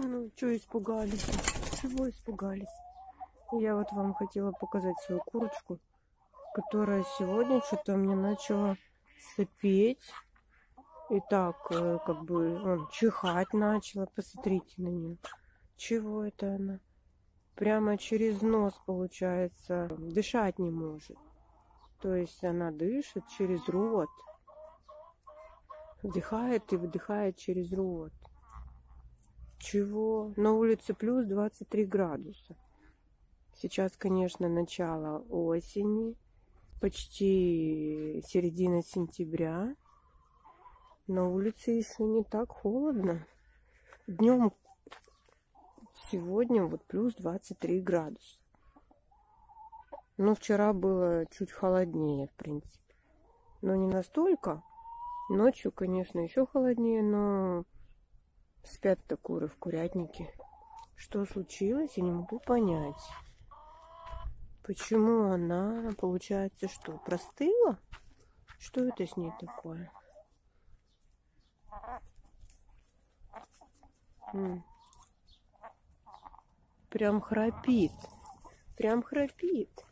Ну, что испугались? Чего испугались? Я вот вам хотела показать свою курочку, которая сегодня что-то мне начала сопеть. И так, как бы, чихать начала. Посмотрите на нее. Чего это она? Прямо через нос, получается, дышать не может. То есть она дышит через рот. Вдыхает и выдыхает через рот. Чего? На улице плюс 23 градуса. Сейчас, конечно, начало осени. Почти середина сентября. На улице еще не так холодно. Днем сегодня вот плюс 23 градуса. Но вчера было чуть холоднее, в принципе. Но не настолько. Ночью, конечно, еще холоднее, но спят-то куры в курятнике. Что случилось, я не могу понять. Почему она, получается, что, простыла? Что это с ней такое? Прям храпит. Прям храпит.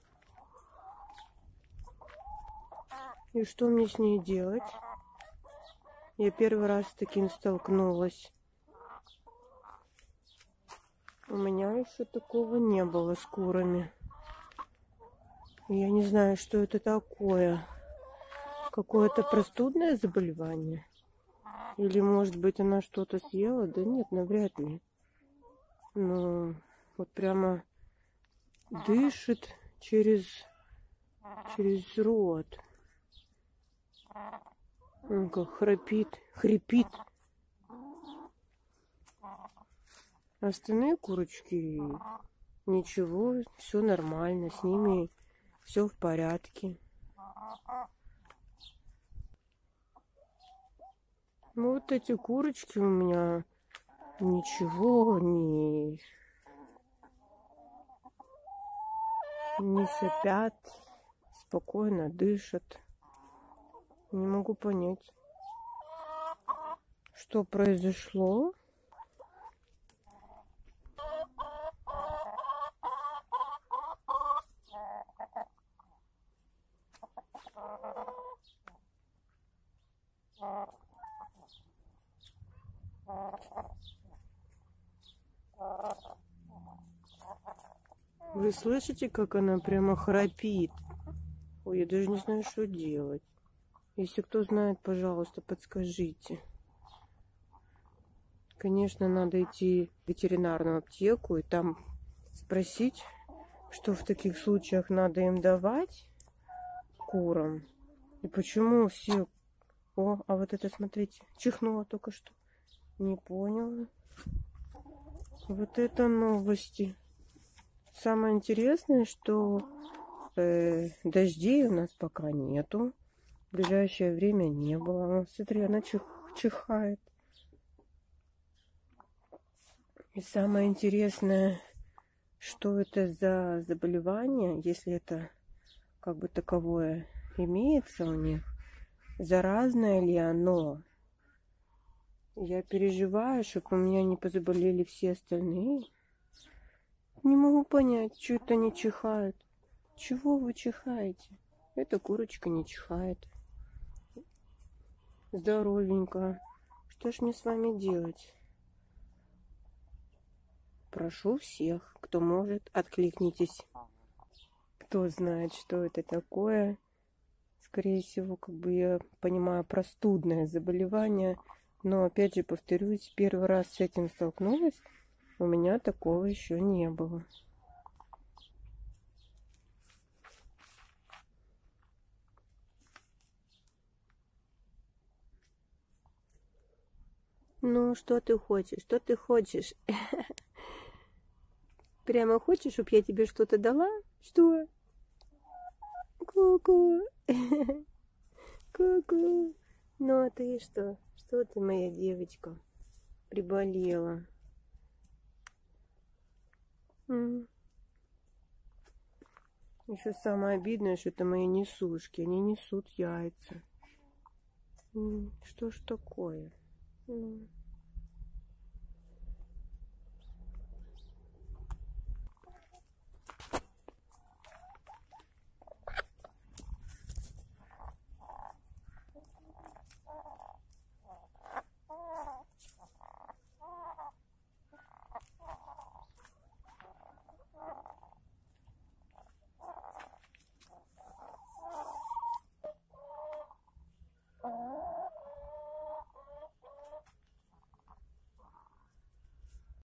И что мне с ней делать? Я первый раз с таким столкнулась. У меня еще такого не было с курами. Я не знаю, что это такое. Какое-то простудное заболевание? Или, может быть, она что-то съела? Да нет, навряд ли. Ну, вот прямо дышит через рот. Он как хрипит. Остальные курочки ничего, все нормально, с ними все в порядке. Вот эти курочки у меня ничего не сопят, спокойно дышат. Не могу понять, что произошло. Вы слышите, как она прямо храпит? Ой, я даже не знаю, что делать. Если кто знает, пожалуйста, подскажите. Конечно, надо идти в ветеринарную аптеку и там спросить, что в таких случаях надо им давать курам. И почему все... О, а вот это, смотрите, чихнула только что. Не поняла. Вот это новости. Самое интересное, что дождей у нас пока нету. В ближайшее время не было. О, смотри, она чихает. И самое интересное, что это за заболевание, если это как бы таковое имеется у них, заразное ли оно. Я переживаю, чтобы у меня не позаболели все остальные. Не могу понять, что это они чихают. Чего вы чихаете? Эта курочка не чихает. Здоровенькая. Что ж мне с вами делать? Прошу всех, кто может, откликнитесь. Кто знает, что это такое. Скорее всего, как бы я понимаю, простудное заболевание. Но опять же повторюсь, первый раз с этим столкнулась. У меня такого еще не было. Ну, что ты хочешь? Что ты хочешь? Прямо хочешь, чтобы я тебе что-то дала? Что? Ку-ку. Ку-ку. Ну, а ты что? Что ты, моя девочка? Приболела. Еще самое обидное, что это мои несушки. Они несут яйца. Что ж такое?